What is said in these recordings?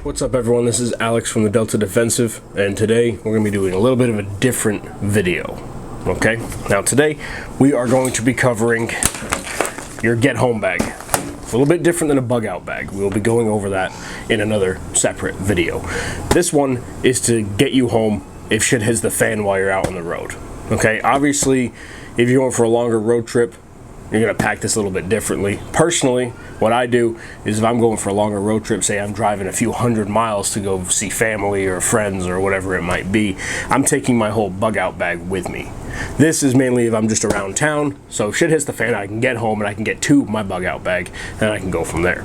What's up everyone, this is Alex from the Delta Defensive, and today we're going to be doing a little bit of a different video. Okay, now today we are going to be covering your get home bag. It's a little bit different than a bug out bag. We'll be going over that in another separate video. This one is to get you home if shit hits the fan while you're out on the road. Okay, obviously if you're going for a longer road trip, you're going to pack this a little bit differently. Personally, what I do is if I'm going for a longer road trip, say I'm driving a few hundred miles to go see family or friends or whatever it might be, I'm taking my whole bug out bag with me. This is mainly if I'm just around town, so if shit hits the fan, I can get home and I can get to my bug out bag and I can go from there.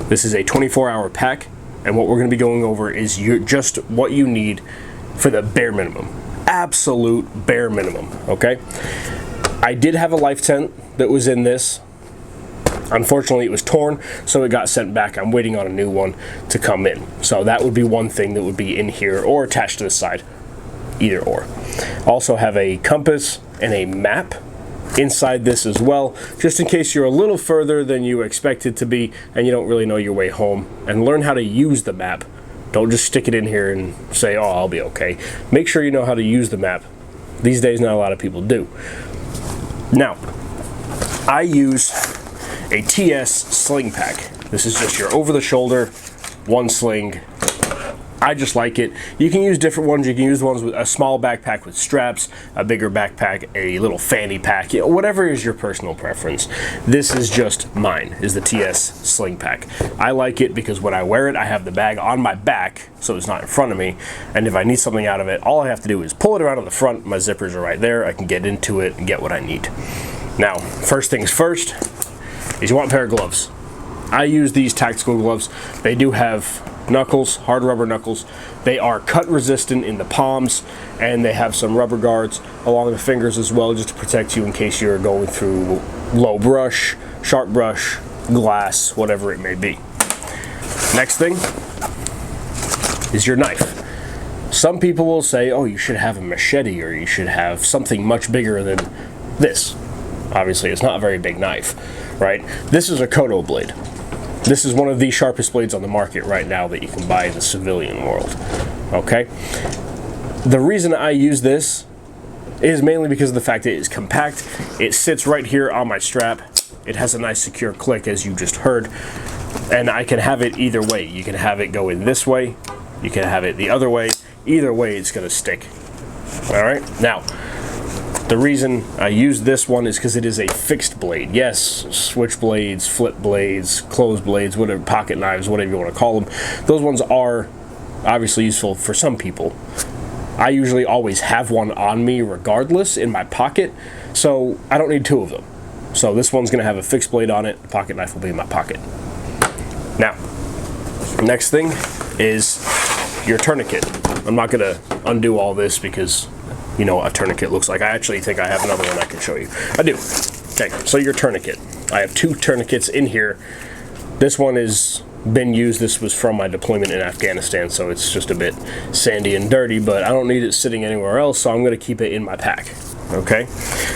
This is a 24-hour pack, and what we're going to be going over is just what you need for the bare minimum. Absolute bare minimum, okay? I did have a life tent that was in this. Unfortunately, it was torn, so it got sent back. I'm waiting on a new one to come in. So that would be one thing that would be in here or attached to the side, either or. Also have a compass and a map inside this as well, just in case you're a little further than you expected to be and you don't really know your way home. And learn how to use the map. Don't just stick it in here and say, oh, I'll be okay. Make sure you know how to use the map. These days, not a lot of people do. Now, I use a TS sling pack. This is just your over-the-shoulder, one sling. I just like it. You can use different ones. You can use ones with a small backpack with straps, a bigger backpack, a little fanny pack, you know, whatever is your personal preference. This is just mine, is the TS sling pack. I like it because when I wear it, I have the bag on my back, so it's not in front of me, and if I need something out of it, all I have to do is pull it around on the front. My zippers are right there. I can get into it and get what I need. Now, first things first is you want a pair of gloves. I use these tactical gloves. They do have knuckles, hard rubber knuckles. They are cut resistant in the palms, and they have some rubber guards along the fingers as well, just to protect you in case you're going through low brush, sharp brush, glass, whatever it may be. Next thing is your knife. Some people will say, oh, you should have a machete or you should have something much bigger than this. Obviously, it's not a very big knife, right? This is a Kodo blade. This is one of the sharpest blades on the market right now that you can buy in the civilian world, okay? The reason I use this is mainly because of the fact that it is compact. It sits right here on my strap. It has a nice secure click, as you just heard, and I can have it either way. You can have it go in this way. You can have it the other way. Either way, it's going to stick, all right? Now, the reason I use this one is because it is a fixed blade. Yes, switch blades, flip blades, closed blades, whatever, pocket knives, whatever you want to call them. Those ones are obviously useful for some people. I usually always have one on me regardless in my pocket, so I don't need two of them. So this one's going to have a fixed blade on it. The pocket knife will be in my pocket. Now, next thing is your tourniquet. I'm not going to undo all this because you know what a tourniquet looks like. I actually think I have another one I can show you. I do. Okay, so your tourniquet. I have two tourniquets in here. This one has been used. This was from my deployment in Afghanistan, so it's just a bit sandy and dirty, but I don't need it sitting anywhere else, so I'm going to keep it in my pack. Okay?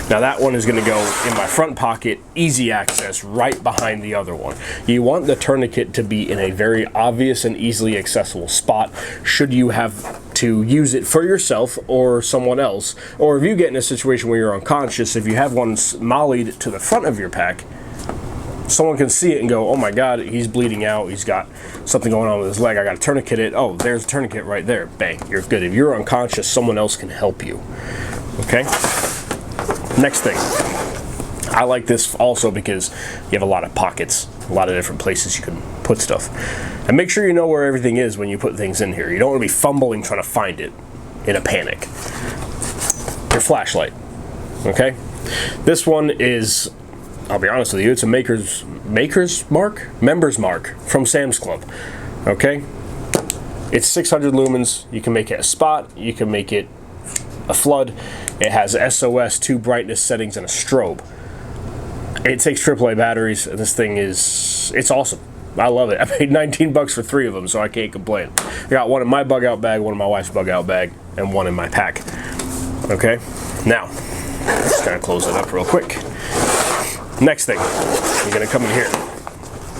Now that one is going to go in my front pocket, easy access, right behind the other one. You want the tourniquet to be in a very obvious and easily accessible spot should you have to use it for yourself or someone else, or if you get in a situation where you're unconscious, if you have one mollied to the front of your pack, someone can see it and go, oh my god, he's bleeding out, he's got something going on with his leg, I got to tourniquet it. Oh, there's a tourniquet right there. Bang, you're good. If you're unconscious, someone else can help you. Okay? Next thing. I like this also because you have a lot of pockets, a lot of different places you can put stuff. And make sure you know where everything is when you put things in here. You don't want to be fumbling trying to find it in a panic. Your flashlight. Okay? This one is, I'll be honest with you, it's a members mark from Sam's Club. Okay? It's 600 lumens. You can make it a spot. You can make it a flood. It has SOS, 2 brightness settings, and a strobe. It takes AAA batteries, and this thing is, it's awesome. I love it. I paid 19 bucks for 3 of them, so I can't complain. I got one in my bug out bag, one in my wife's bug out bag, and one in my pack. Okay? Now, just gonna close it up real quick. Next thing, you're gonna come in here.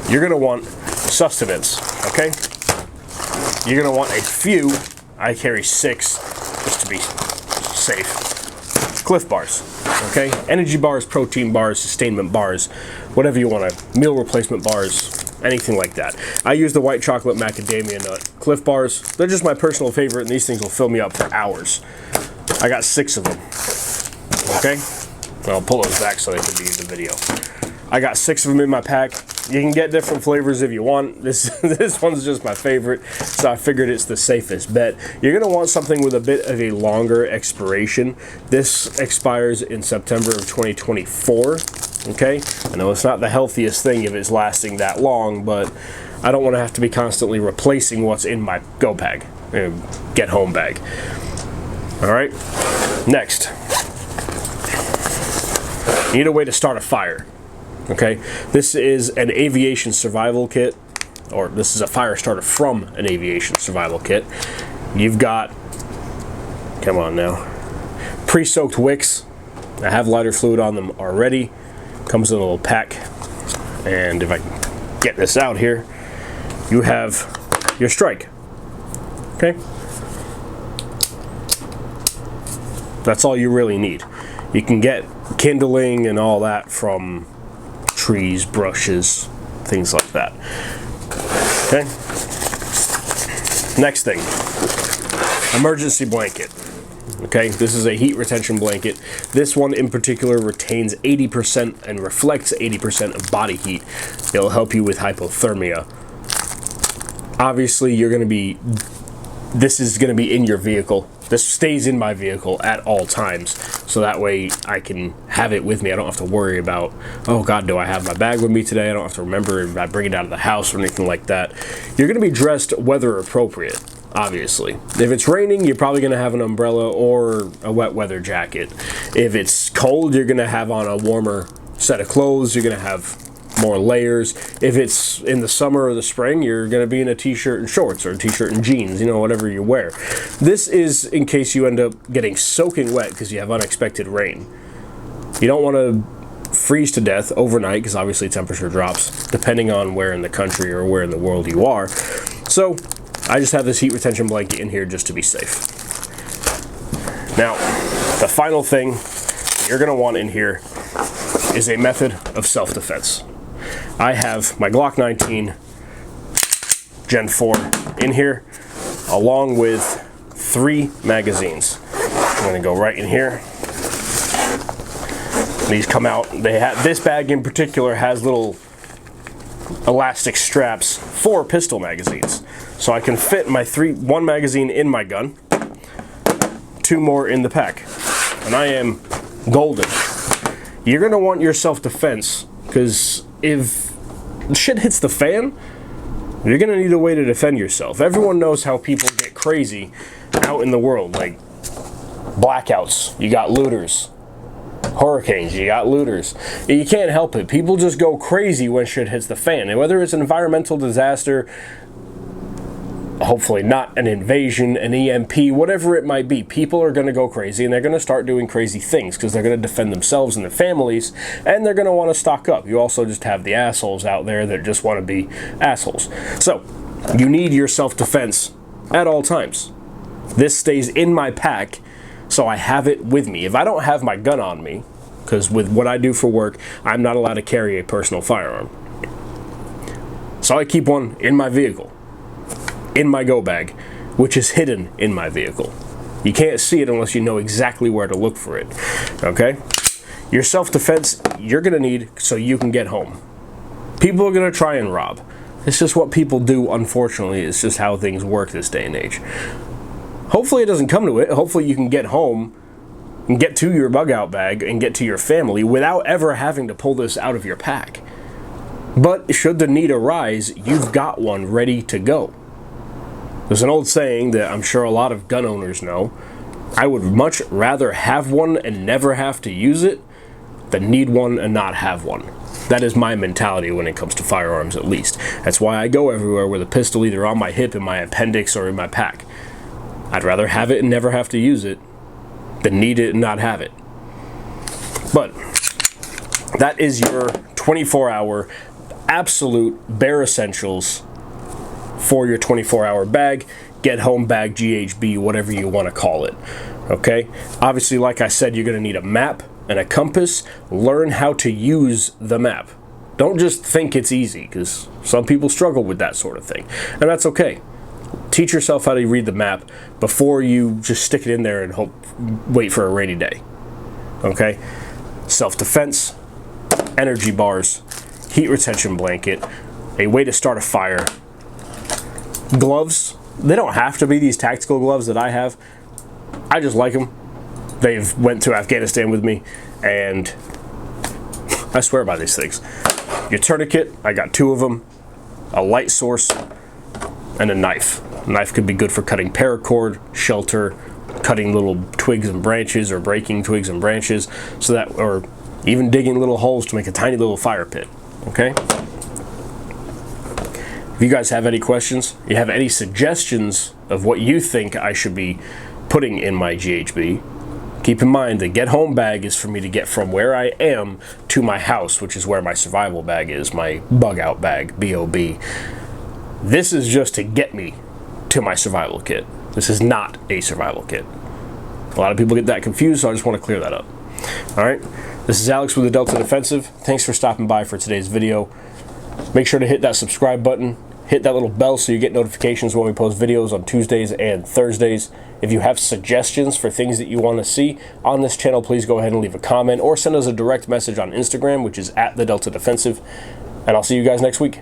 You're gonna want sustenance, okay? you're going to want a few. I carry 6 just to be safe. Cliff bars, okay? Energy bars, protein bars, sustainment bars, whatever you want to, meal replacement bars, anything like that. I use the white chocolate macadamia nut Cliff bars. They're just my personal favorite, and these things will fill me up for hours. I got 6 of them, okay? I'll pull those back so they can be in the video. I got 6 of them in my pack. You can get different flavors if you want. This one's just my favorite, so I figured it's the safest bet. You're going to want something with a bit of a longer expiration. This expires in September of 2024, okay? I know it's not the healthiest thing if it's lasting that long, but I don't want to have to be constantly replacing what's in my go bag, get home bag. All right, next. You need a way to start a fire. Okay, this is an aviation survival kit, or this is a fire starter from an aviation survival kit. You've got, come on now, pre-soaked wicks. I have lighter fluid on them already. Comes in a little pack, and if I can get this out here, you have your strike. Okay, that's all you really need. You can get kindling and all that from trees, brushes, things like that. Okay. Next thing, emergency blanket. Okay, this is a heat retention blanket. This one in particular retains 80% and reflects 80% of body heat. It'll help you with hypothermia. Obviously, this is going to be in your vehicle. This stays in my vehicle at all times, so that way I can have it with me. I don't have to worry about, oh God, do I have my bag with me today? I don't have to remember if I bring it out of the house or anything like that. You're going to be dressed weather appropriate, obviously. If it's raining, you're probably going to have an umbrella or a wet weather jacket. If it's cold, you're going to have on a warmer set of clothes. You're going to have more layers. If it's in the summer or the spring, you're going to be in a t-shirt and shorts, or a t-shirt and jeans, you know, whatever you wear. This is in case you end up getting soaking wet because you have unexpected rain. You don't want to freeze to death overnight because obviously temperature drops depending on where in the country or where in the world you are. So I just have this heat retention blanket in here just to be safe. Now, the final thing you're going to want in here is a method of self-defense. I have my Glock 19 Gen 4 in here, along with 3 magazines. I'm going to go right in here. These come out. This bag in particular has little elastic straps for pistol magazines, so I can fit my 1 magazine in my gun, 2 more in the pack, and I am golden. You're going to want your self-defense, because if shit hits the fan, you're going to need a way to defend yourself. Everyone knows how people get crazy out in the world, like blackouts, you got looters. Hurricanes, you got looters. You can't help it. People just go crazy when shit hits the fan. And whether it's an environmental disaster, hopefully not an invasion, an EMP, whatever it might be, people are going to go crazy, and they're going to start doing crazy things because they're going to defend themselves and their families, and they're going to want to stock up. You also just have the assholes out there that just want to be assholes. So you need your self-defense at all times. This stays in my pack, so I have it with me. If I don't have my gun on me, because with what I do for work, I'm not allowed to carry a personal firearm, so I keep one in my vehicle, in my go bag, which is hidden in my vehicle. You can't see it unless you know exactly where to look for it, okay? Your self-defense, you're gonna need so you can get home. People are gonna try and rob. It's just what people do, unfortunately. It's just how things work this day and age. Hopefully it doesn't come to it. Hopefully you can get home and get to your bug out bag and get to your family without ever having to pull this out of your pack. But should the need arise, you've got one ready to go. There's an old saying that I'm sure a lot of gun owners know. I would much rather have one and never have to use it than need one and not have one. That is my mentality when it comes to firearms, at least. That's why I go everywhere with a pistol either on my hip, in my appendix, or in my pack. I'd rather have it and never have to use it than need it and not have it. But that is your 24-hour absolute bare essentials for your 24-hour bag, get home bag, GHB, whatever you want to call it. Okay? Obviously, like I said, you're going to need a map and a compass. Learn how to use the map. Don't just think it's easy, because some people struggle with that sort of thing. And that's okay. Teach yourself how to read the map before you just stick it in there and wait for a rainy day. Okay? Self-defense, energy bars, heat retention blanket, a way to start a fire, gloves. They don't have to be these tactical gloves that I have. I just like them. They've went to Afghanistan with me, and I swear by these things. Your tourniquet, I got 2 of them, a light source, and a knife. A knife could be good for cutting paracord, shelter, cutting little twigs and branches, or breaking twigs and branches, so that, or even digging little holes to make a tiny little fire pit. Okay? If you guys have any questions, you have any suggestions of what you think I should be putting in my GHB, keep in mind the get home bag is for me to get from where I am to my house, which is where my survival bag is, my bug out bag, BOB. This is just to get me to my survival kit. This is not a survival kit. A lot of people get that confused, so I just want to clear that up. Alright, this is Alex with the Delta Defensive. Thanks for stopping by for today's video. Make sure to hit that subscribe button. Hit that little bell so you get notifications when we post videos on Tuesdays and Thursdays. If you have suggestions for things that you want to see on this channel, please go ahead and leave a comment or send us a direct message on Instagram, which is @TheDeltaDefensive. And I'll see you guys next week.